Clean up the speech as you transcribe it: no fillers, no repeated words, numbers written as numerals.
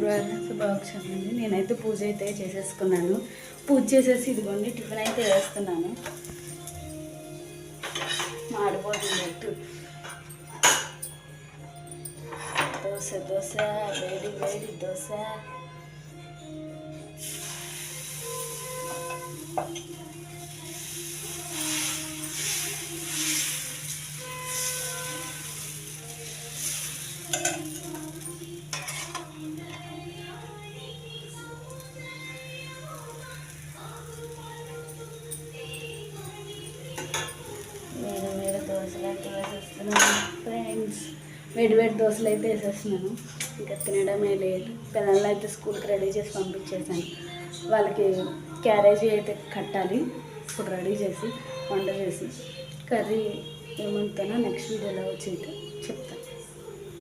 శుక్రవారం శుభాకాంక్షలు. నేనైతే పూజ అయితే చేసేసుకున్నాను. పూజ చేసేసి ఇదిగోండి టిఫిన్ అయితే వేస్తున్నాను. మాడిపోతుంది దోశ దోశ వేడి వేడి దోశ. ఫ్రెండ్స్ వేడి వేడి దోశలు అయితే వేసేస్తున్నాను. ఇంకా తినడమే లేదు. పిల్లలు అయితే స్కూల్కి రెడీ చేసి పంపించేసాను. వాళ్ళకి క్యారేజీ అయితే కట్టాలి. ఇప్పుడు రెడీ చేసి వంట చేసి కర్రీ ఏమంటానో నెక్స్ట్ వీడియోలో వచ్చి చెప్తాను.